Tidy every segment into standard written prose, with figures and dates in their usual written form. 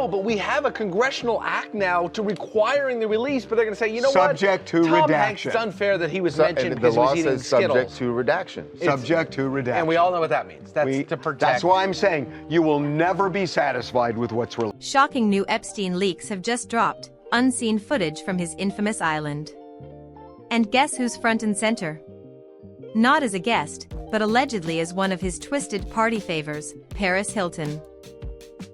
No, but we have a congressional act now to requiring the release, but they're going to say, you know subject what? To Tom redaction. Hanks, it's unfair that he was mentioned because he was eating Skittles. Subject to redaction. Subject to redaction. And we all know what that means. That's to protect. That's why I'm saying you will never be satisfied with what's released. Shocking new Epstein leaks have just dropped. Unseen footage from his infamous island. And guess who's front and center? Not as a guest, but allegedly as one of his twisted party favors, Paris Hilton.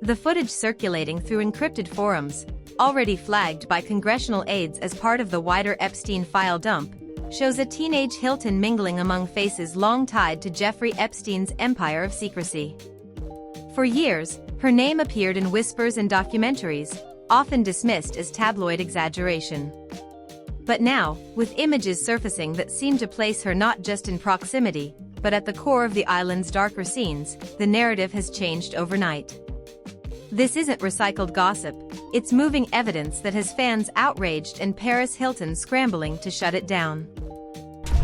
The footage circulating through encrypted forums, already flagged by congressional aides as part of the wider Epstein file dump, shows a teenage Hilton mingling among faces long tied to Jeffrey Epstein's empire of secrecy. For years, her name appeared in whispers and documentaries, often dismissed as tabloid exaggeration. But now, with images surfacing that seem to place her not just in proximity, but at the core of the island's darker scenes, the narrative has changed overnight. This isn't recycled gossip, it's moving evidence that has fans outraged and Paris Hilton scrambling to shut it down.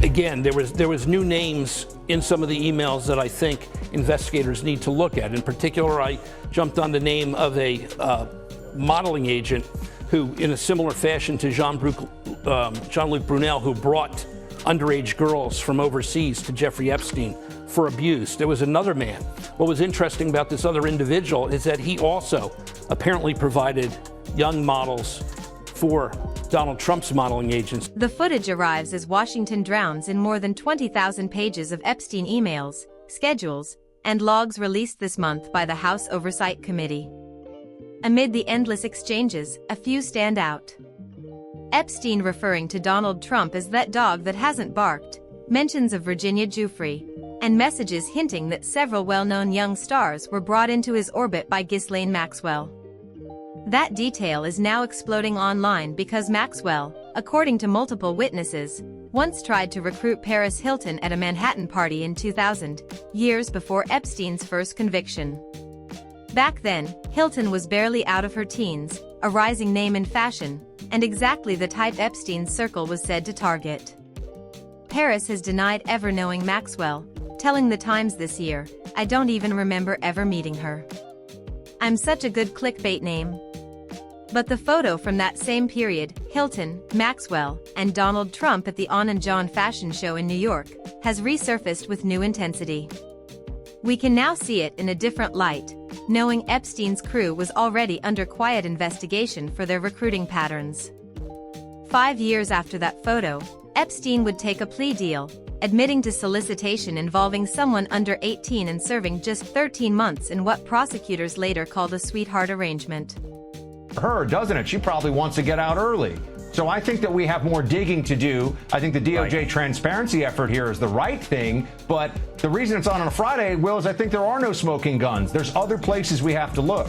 Again, there was new names in some of the emails that I think investigators need to look at. In particular, I jumped on the name of a modeling agent who, in a similar fashion to Jean-Luc Brunel, who brought underage girls from overseas to Jeffrey Epstein for abuse. There was another man. What was interesting about this other individual is that he also apparently provided young models for Donald Trump's modeling agents. The footage arrives as Washington drowns in more than 20,000 pages of Epstein emails, schedules, and logs released this month by the House Oversight Committee. Amid the endless exchanges, a few stand out. Epstein referring to Donald Trump as that dog that hasn't barked, mentions of Virginia Giuffre, and messages hinting that several well-known young stars were brought into his orbit by Ghislaine Maxwell. That detail is now exploding online because Maxwell, according to multiple witnesses, once tried to recruit Paris Hilton at a Manhattan party in 2000, years before Epstein's first conviction. Back then, Hilton was barely out of her teens, a rising name in fashion, and exactly the type Epstein's circle was said to target. Paris has denied ever knowing Maxwell, telling The Times this year, "I don't even remember ever meeting her. I'm such a good clickbait name." But the photo from that same period, Hilton, Maxwell, and Donald Trump at the On and John fashion show in New York, has resurfaced with new intensity. We can now see it in a different light, knowing Epstein's crew was already under quiet investigation for their recruiting patterns. 5 years after that photo, Epstein would take a plea deal, admitting to solicitation involving someone under 18 and serving just 13 months in what prosecutors later called a sweetheart arrangement. Her, doesn't it? She probably wants to get out early. So I think that we have more digging to do. I think the DOJ transparency effort here is the right thing, but the reason it's on a Friday, Will, is I think there are no smoking guns. There's other places we have to look.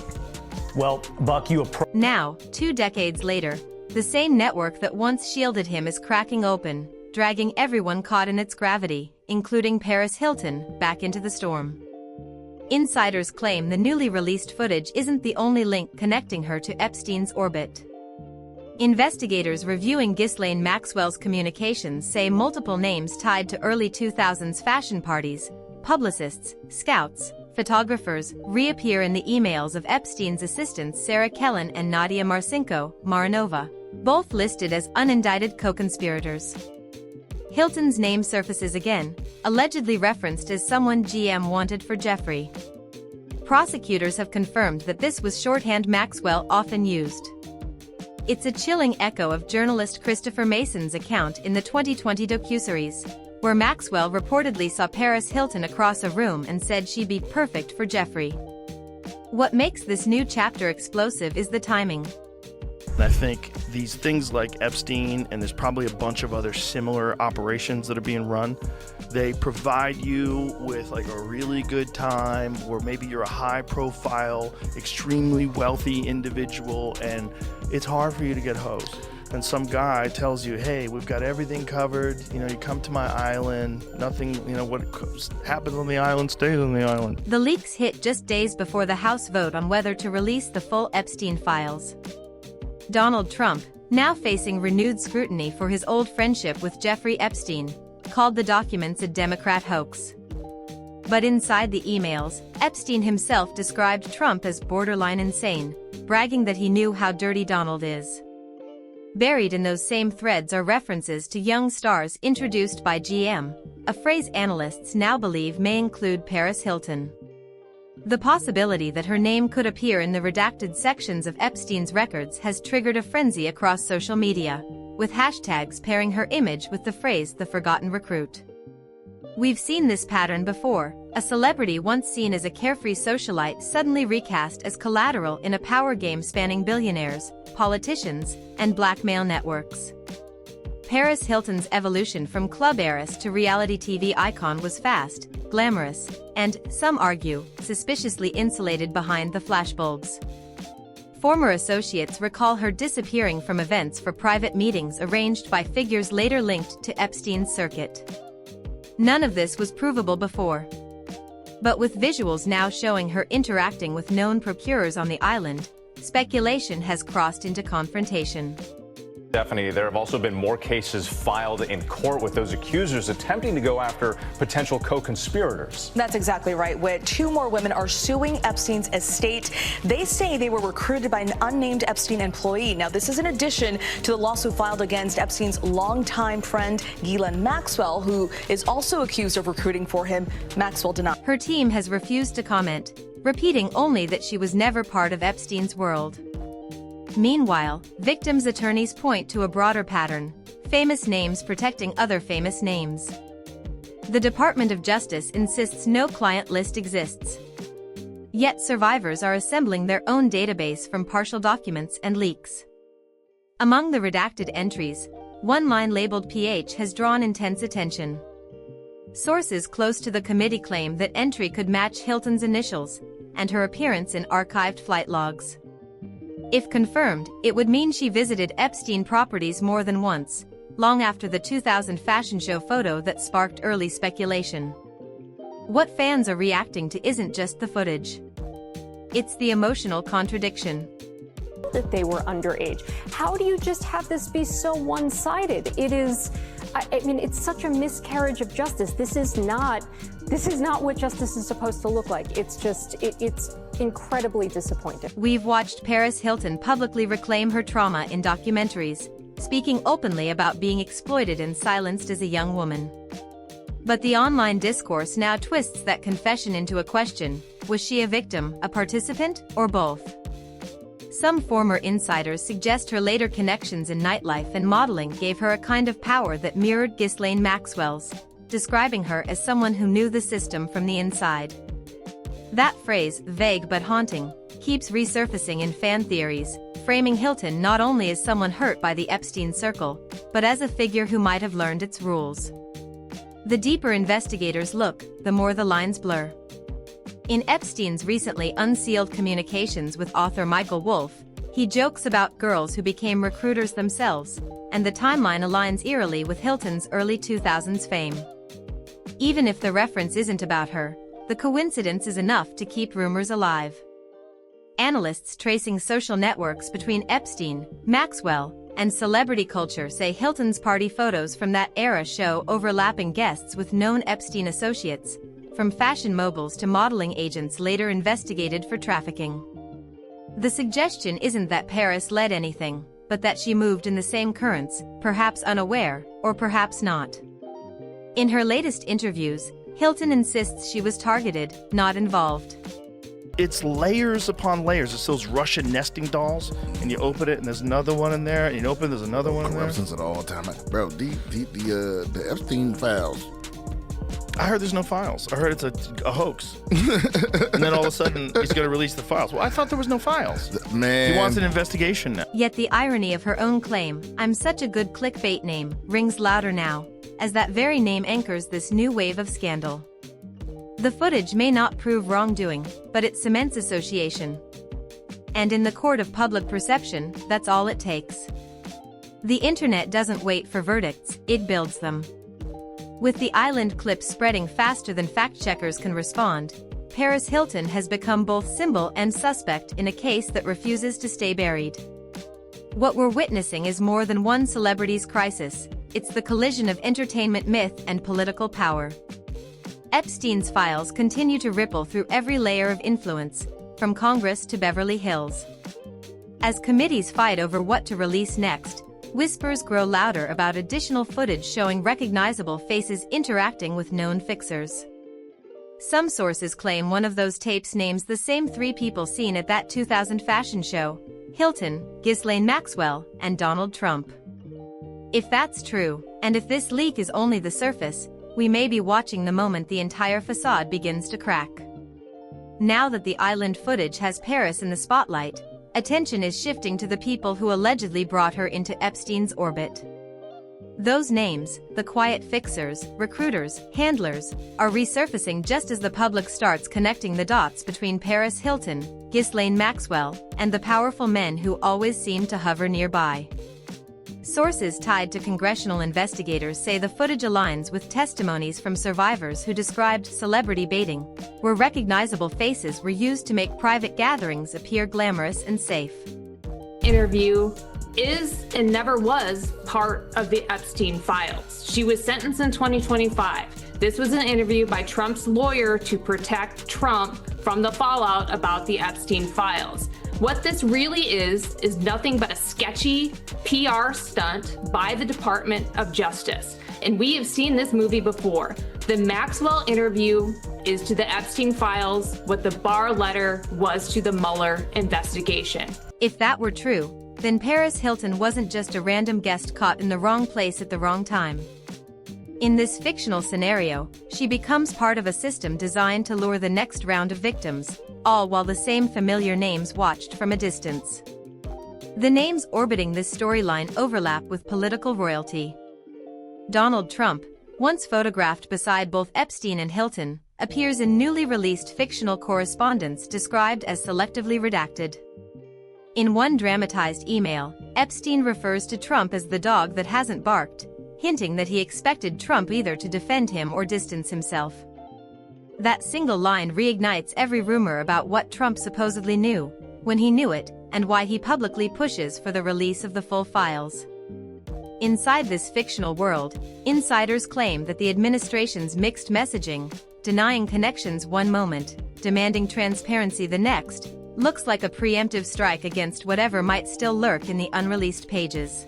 Well, Buck, Now, 2 decades later, the same network that once shielded him is cracking open, dragging everyone caught in its gravity, including Paris Hilton, back into the storm. Insiders claim the newly released footage isn't the only link connecting her to Epstein's orbit. Investigators reviewing Ghislaine Maxwell's communications say multiple names tied to early 2000s fashion parties, publicists, scouts, photographers, reappear in the emails of Epstein's assistants Sarah Kellen and Nadia Marinova, both listed as unindicted co-conspirators. Hilton's name surfaces again, allegedly referenced as someone GM wanted for Jeffrey. Prosecutors have confirmed that this was shorthand Maxwell often used. It's a chilling echo of journalist Christopher Mason's account in the 2020 docuseries, where Maxwell reportedly saw Paris Hilton across a room and said she'd be perfect for Jeffrey. What makes this new chapter explosive is the timing. I think these things like Epstein, and there's probably a bunch of other similar operations that are being run, they provide you with like a really good time, or maybe you're a high profile, extremely wealthy individual, and it's hard for you to get hosed. And some guy tells you, hey, we've got everything covered, you come to my island, nothing, what happens on the island stays on the island. The leaks hit just days before the House vote on whether to release the full Epstein files. Donald Trump, now facing renewed scrutiny for his old friendship with Jeffrey Epstein, called the documents a Democrat hoax. But inside the emails, Epstein himself described Trump as borderline insane, bragging that he knew how dirty Donald is. Buried in those same threads are references to young stars introduced by GM, a phrase analysts now believe may include Paris Hilton. The possibility that her name could appear in the redacted sections of Epstein's records has triggered a frenzy across social media, with hashtags pairing her image with the phrase "the forgotten recruit." We've seen this pattern before, a celebrity once seen as a carefree socialite suddenly recast as collateral in a power game spanning billionaires, politicians, and blackmail networks. Paris Hilton's evolution from club heiress to reality TV icon was fast, glamorous, and, some argue, suspiciously insulated behind the flashbulbs. Former associates recall her disappearing from events for private meetings arranged by figures later linked to Epstein's circuit. None of this was provable before. But with visuals now showing her interacting with known procurers on the island, speculation has crossed into confrontation. Stephanie, there have also been more cases filed in court with those accusers attempting to go after potential co-conspirators. That's exactly right, Whit. 2 more women are suing Epstein's estate. They say they were recruited by an unnamed Epstein employee. Now, this is in addition to the lawsuit filed against Epstein's longtime friend, Ghislaine Maxwell, who is also accused of recruiting for him. Maxwell denied. Her team has refused to comment, repeating only that she was never part of Epstein's world. Meanwhile, victims' attorneys point to a broader pattern: famous names protecting other famous names. The Department of Justice insists no client list exists. Yet survivors are assembling their own database from partial documents and leaks. Among the redacted entries, one line labeled PH has drawn intense attention. Sources close to the committee claim that entry could match Hilton's initials and her appearance in archived flight logs. If confirmed, it would mean she visited Epstein properties more than once, long after the 2000 fashion show photo that sparked early speculation. What fans are reacting to isn't just the footage. It's the emotional contradiction. That they were underage. How do you just have this be so one-sided? It is, I mean, it's such a miscarriage of justice. This is not what justice is supposed to look like. It's just, it's incredibly disappointing. We've watched Paris Hilton publicly reclaim her trauma in documentaries, speaking openly about being exploited and silenced as a young woman. But the online discourse now twists that confession into a question: was she a victim, a participant, or both? Some former insiders suggest her later connections in nightlife and modeling gave her a kind of power that mirrored Ghislaine Maxwell's, describing her as someone who knew the system from the inside. That phrase, vague but haunting, keeps resurfacing in fan theories, framing Hilton not only as someone hurt by the Epstein circle, but as a figure who might have learned its rules. The deeper investigators look, the more the lines blur. In Epstein's recently unsealed communications with author Michael Wolff, he jokes about girls who became recruiters themselves, and the timeline aligns eerily with Hilton's early 2000s fame. Even if the reference isn't about her, the coincidence is enough to keep rumors alive. Analysts tracing social networks between Epstein, Maxwell, and celebrity culture say Hilton's party photos from that era show overlapping guests with known Epstein associates, from fashion moguls to modeling agents later investigated for trafficking. The suggestion isn't that Paris led anything, but that she moved in the same currents, perhaps unaware, or perhaps not. In her latest interviews, Hilton insists she was targeted, not involved. It's layers upon layers. It's those Russian nesting dolls, and you open it, and there's another one in there, and you open it, there's another one in there. Corruptions at all time. Bro, the Epstein files. I heard there's no files. I heard it's a hoax. And then all of a sudden, he's going to release the files. Well, I thought there was no files. Man. He wants an investigation now. Yet the irony of her own claim, "I'm such a good clickbait name," rings louder now, as that very name anchors this new wave of scandal. The footage may not prove wrongdoing, but it cements association. And in the court of public perception, that's all it takes. The internet doesn't wait for verdicts, it builds them. With the island clips spreading faster than fact-checkers can respond, Paris Hilton has become both symbol and suspect in a case that refuses to stay buried. What we're witnessing is more than one celebrity's crisis, it's the collision of entertainment myth and political power. Epstein's files continue to ripple through every layer of influence, from Congress to Beverly Hills. As committees fight over what to release next, whispers grow louder about additional footage showing recognizable faces interacting with known fixers. Some sources claim one of those tapes names the same three people seen at that 2000 fashion show: Hilton, Ghislaine Maxwell, and Donald Trump. If that's true, and if this leak is only the surface, we may be watching the moment the entire facade begins to crack. Now that the island footage has Paris in the spotlight, attention is shifting to the people who allegedly brought her into Epstein's orbit. Those names, the quiet fixers, recruiters, handlers, are resurfacing just as the public starts connecting the dots between Paris Hilton, Ghislaine Maxwell, and the powerful men who always seem to hover nearby. Sources tied to congressional investigators say the footage aligns with testimonies from survivors who described celebrity baiting, where recognizable faces were used to make private gatherings appear glamorous and safe. Interview is and never was part of the Epstein files. She was sentenced in 2025. This was an interview by Trump's lawyer to protect Trump from the fallout about the Epstein files. What this really is nothing but a sketchy PR stunt by the Department of Justice. And we have seen this movie before. The Maxwell interview is to the Epstein files what the Barr letter was to the Mueller investigation. If that were true, then Paris Hilton wasn't just a random guest caught in the wrong place at the wrong time. In this fictional scenario, she becomes part of a system designed to lure the next round of victims, all while the same familiar names watched from a distance. The names orbiting this storyline overlap with political royalty. Donald Trump, once photographed beside both Epstein and Hilton, appears in newly released fictional correspondence described as selectively redacted. In one dramatized email, Epstein refers to Trump as the dog that hasn't barked, hinting that he expected Trump either to defend him or distance himself. That single line reignites every rumor about what Trump supposedly knew, when he knew it, and why he publicly pushes for the release of the full files. Inside this fictional world, insiders claim that the administration's mixed messaging, denying connections one moment, demanding transparency the next, looks like a preemptive strike against whatever might still lurk in the unreleased pages.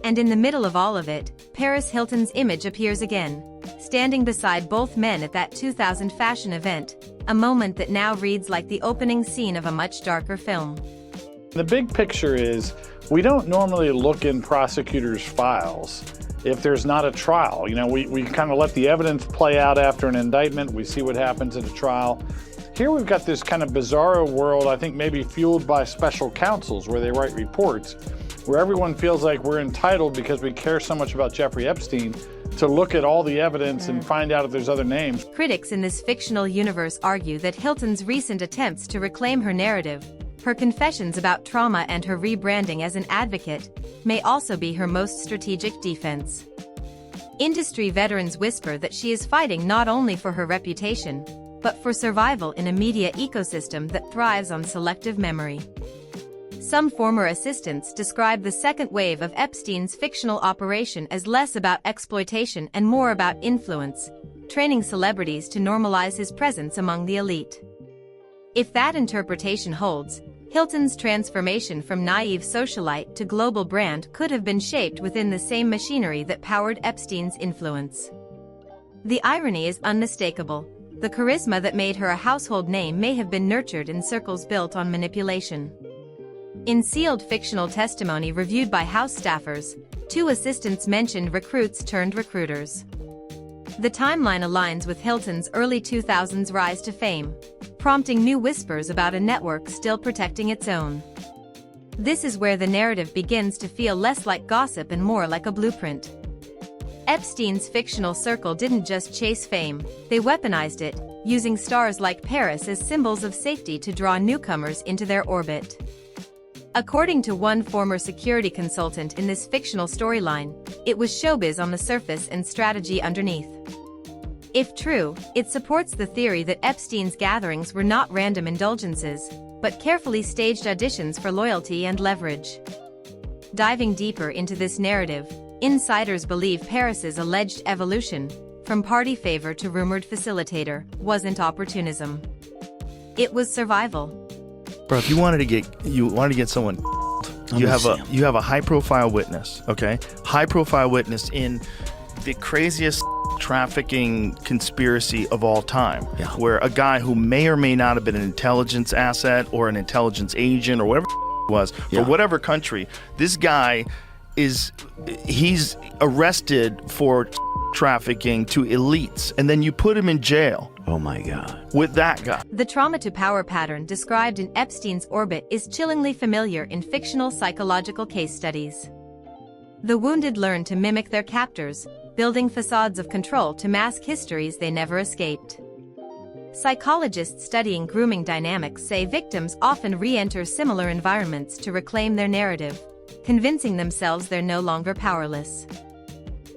And in the middle of all of it, Paris Hilton's image appears again, standing beside both men at that 2000 fashion event, a moment that now reads like the opening scene of a much darker film. The big picture is, we don't normally look in prosecutors' files if there's not a trial. You know, we kind of let the evidence play out after an indictment. We see what happens at a trial. Here we've got this kind of bizarro world, I think maybe fueled by special counsels where they write reports, where everyone feels like we're entitled, because we care so much about Jeffrey Epstein, to look at all the evidence and find out if there's other names. Critics in this fictional universe argue that Hilton's recent attempts to reclaim her narrative, her confessions about trauma and her rebranding as an advocate, may also be her most strategic defense. Industry veterans whisper that she is fighting not only for her reputation, but for survival in a media ecosystem that thrives on selective memory. Some former assistants describe the second wave of Epstein's fictional operation as less about exploitation and more about influence, training celebrities to normalize his presence among the elite. If that interpretation holds, Hilton's transformation from naive socialite to global brand could have been shaped within the same machinery that powered Epstein's influence. The irony is unmistakable. The charisma that made her a household name may have been nurtured in circles built on manipulation. In sealed fictional testimony reviewed by House staffers, two assistants mentioned recruits turned recruiters. The timeline aligns with Hilton's early 2000s rise to fame, prompting new whispers about a network still protecting its own. This is where the narrative begins to feel less like gossip and more like a blueprint. Epstein's fictional circle didn't just chase fame, they weaponized it, using stars like Paris as symbols of safety to draw newcomers into their orbit. According to one former security consultant in this fictional storyline, it was showbiz on the surface and strategy underneath. If true, it supports the theory that Epstein's gatherings were not random indulgences, but carefully staged auditions for loyalty and leverage. Diving deeper into this narrative, insiders believe Paris's alleged evolution, from party favor to rumored facilitator, wasn't opportunism. It was survival. Bro, if you wanted to get someone, you have a high-profile witness, okay? High-profile witness in the craziest trafficking conspiracy of all time, where a guy who may or may not have been an intelligence asset or an intelligence agent or whatever it was for whatever country, this guy he's arrested for trafficking to elites, and then you put him in jail. Oh my God. With that guy. The trauma to power pattern described in Epstein's orbit is chillingly familiar in fictional psychological case studies. The wounded learn to mimic their captors, building facades of control to mask histories they never escaped. Psychologists studying grooming dynamics say victims often re-enter similar environments to reclaim their narrative, convincing themselves they're no longer powerless.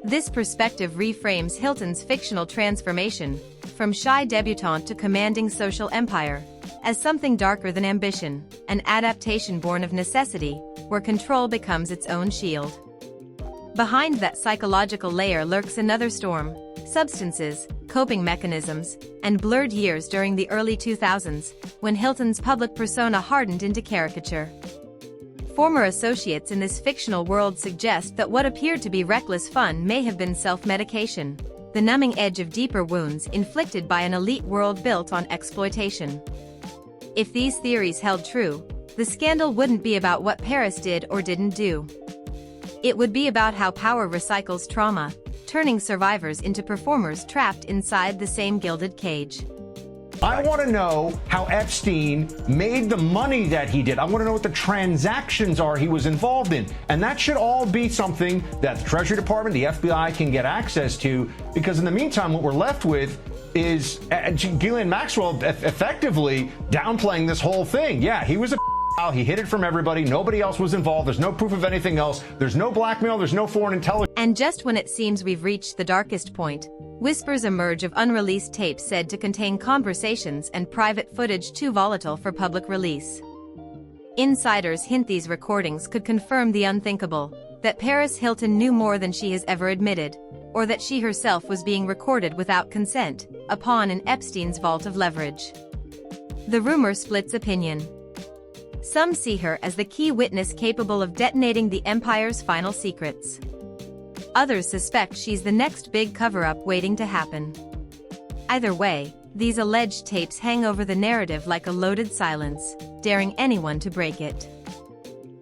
This perspective reframes Hilton's fictional transformation, from shy debutante to commanding social empire, as something darker than ambition, an adaptation born of necessity, where control becomes its own shield. Behind that psychological layer lurks another storm: substances, coping mechanisms, and blurred years during the early 2000s, when Hilton's public persona hardened into caricature. Former associates in this fictional world suggest that what appeared to be reckless fun may have been self-medication, the numbing edge of deeper wounds inflicted by an elite world built on exploitation. If these theories held true, the scandal wouldn't be about what Paris did or didn't do. It would be about how power recycles trauma, turning survivors into performers trapped inside the same gilded cage. I want to know how Epstein made the money that he did. I want to know what the transactions are he was involved in. And that should all be something that the Treasury Department, the FBI can get access to, because in the meantime, what we're left with is Ghislaine Maxwell effectively downplaying this whole thing. Yeah, he was a he hid it from everybody. Nobody else was involved. There's no proof of anything else. There's no blackmail. There's no foreign intelligence. And just when it seems we've reached the darkest point, whispers emerge of unreleased tapes said to contain conversations and private footage too volatile for public release. Insiders hint these recordings could confirm the unthinkable, that Paris Hilton knew more than she has ever admitted, or that she herself was being recorded without consent, a pawn in Epstein's vault of leverage. The rumor splits opinion. Some see her as the key witness capable of detonating the empire's final secrets. Others suspect she's the next big cover-up waiting to happen. Either way, these alleged tapes hang over the narrative like a loaded silence, daring anyone to break it.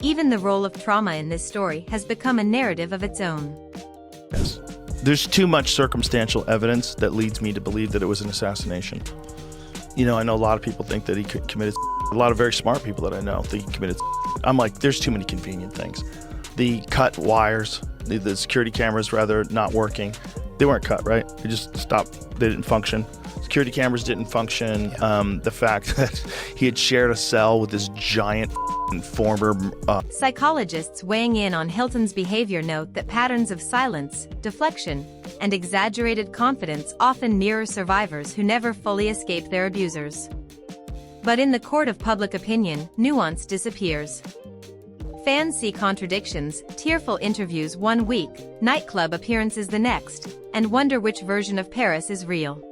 Even the role of trauma in this story has become a narrative of its own. Yes. There's too much circumstantial evidence that leads me to believe that it was an assassination. You know, I know a lot of people think that he committed. A lot of very smart people that I know think he committed. I'm like, there's too many convenient things. The cut wires, the security cameras rather not working. They weren't cut, right? They just stopped. They didn't function. Security cameras didn't function. The fact that he had shared a cell with this giant former. Psychologists weighing in on Hilton's behavior note that patterns of silence, deflection, and exaggerated confidence often mirror survivors who never fully escape their abusers. But in the court of public opinion, nuance disappears. Fans see contradictions, tearful interviews one week, nightclub appearances the next, and wonder which version of Paris is real.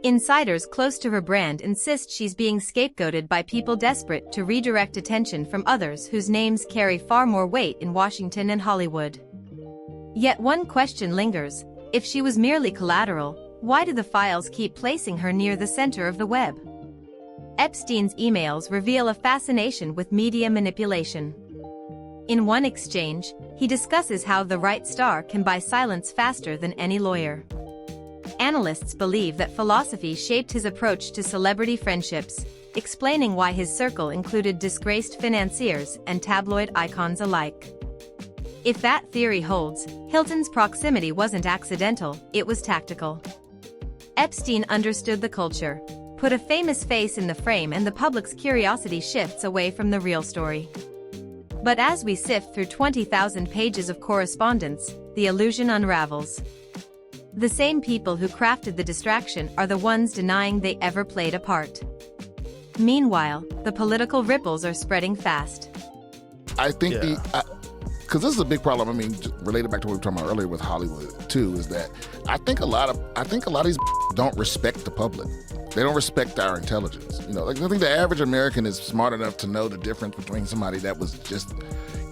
Insiders close to her brand insist she's being scapegoated by people desperate to redirect attention from others whose names carry far more weight in Washington and Hollywood. Yet one question lingers: if she was merely collateral, why do the files keep placing her near the center of the web? Epstein's emails reveal a fascination with media manipulation. In one exchange, he discusses how the right star can buy silence faster than any lawyer. Analysts believe that philosophy shaped his approach to celebrity friendships, explaining why his circle included disgraced financiers and tabloid icons alike. If that theory holds, Hilton's proximity wasn't accidental, it was tactical. Epstein understood the culture, put a famous face in the frame, and the public's curiosity shifts away from the real story. But as we sift through 20,000 pages of correspondence, the illusion unravels. The same people who crafted the distraction are the ones denying they ever played a part. Meanwhile, the political ripples are spreading fast. I think because this is a big problem. I mean, related back to what we were talking about earlier with Hollywood too, is that I think a lot of these don't respect the public. They don't respect our intelligence. You know, like I think the average American is smart enough to know the difference between somebody that was just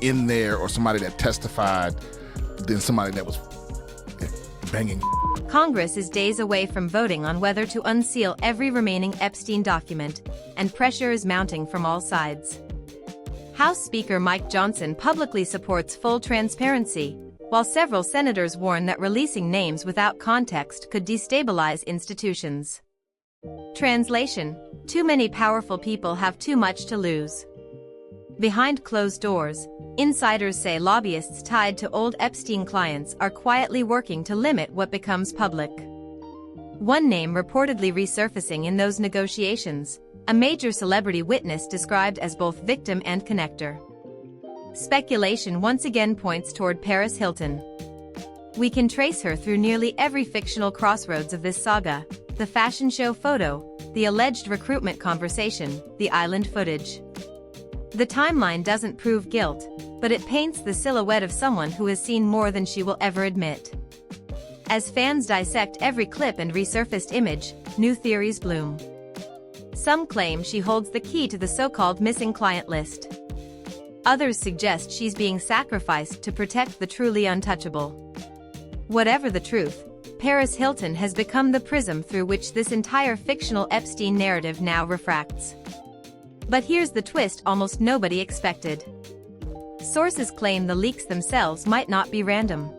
in there or somebody that testified than somebody that was banging. Congress is days away from voting on whether to unseal every remaining Epstein document, and pressure is mounting from all sides. House Speaker Mike Johnson publicly supports full transparency, while several senators warn that releasing names without context could destabilize institutions. Translation: too many powerful people have too much to lose. Behind closed doors, insiders say lobbyists tied to old Epstein clients are quietly working to limit what becomes public. One name reportedly resurfacing in those negotiations: a major celebrity witness described as both victim and connector. Speculation once again points toward Paris Hilton. We can trace her through nearly every fictional crossroads of this saga: the fashion show photo, the alleged recruitment conversation, the island footage. The timeline doesn't prove guilt, but it paints the silhouette of someone who has seen more than she will ever admit. As fans dissect every clip and resurfaced image, new theories bloom. Some claim she holds the key to the so-called missing client list. Others suggest she's being sacrificed to protect the truly untouchable. Whatever the truth, Paris Hilton has become the prism through which this entire fictional Epstein narrative now refracts. But here's the twist almost nobody expected. Sources claim the leaks themselves might not be random.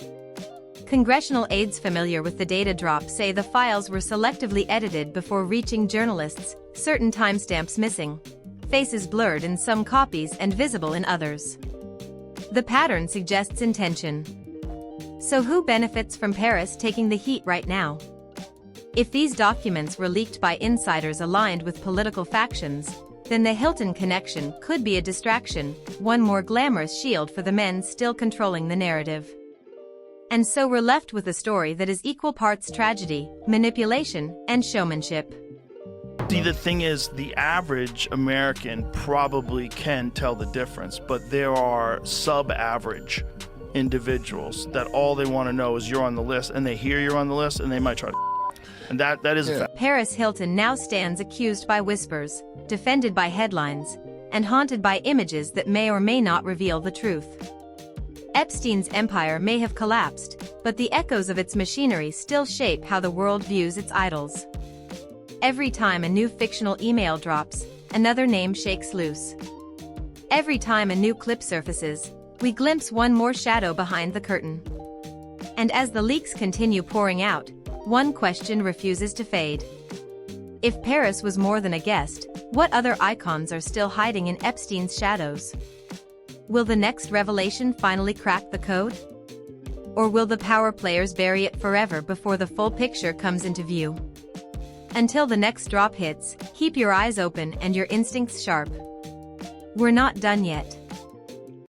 Congressional aides familiar with the data drop say the files were selectively edited before reaching journalists, certain timestamps missing, faces blurred in some copies and visible in others. The pattern suggests intention. So who benefits from Paris taking the heat right now? If these documents were leaked by insiders aligned with political factions, then the Hilton connection could be a distraction, one more glamorous shield for the men still controlling the narrative. And so we're left with a story that is equal parts tragedy, manipulation, and showmanship. See, the thing is, the average American probably can tell the difference, but there are sub-average individuals that all they want to know is you're on the list, and they hear you're on the list, and they might try to. And that is a fact. Paris Hilton now stands accused by whispers, defended by headlines, and haunted by images that may or may not reveal the truth. Epstein's empire may have collapsed, but the echoes of its machinery still shape how the world views its idols. Every time a new fictional email drops, another name shakes loose. Every time a new clip surfaces, we glimpse one more shadow behind the curtain. And as the leaks continue pouring out, one question refuses to fade. If Paris was more than a guest, what other icons are still hiding in Epstein's shadows? Will the next revelation finally crack the code? Or will the power players bury it forever before the full picture comes into view? Until the next drop hits, keep your eyes open and your instincts sharp. We're not done yet.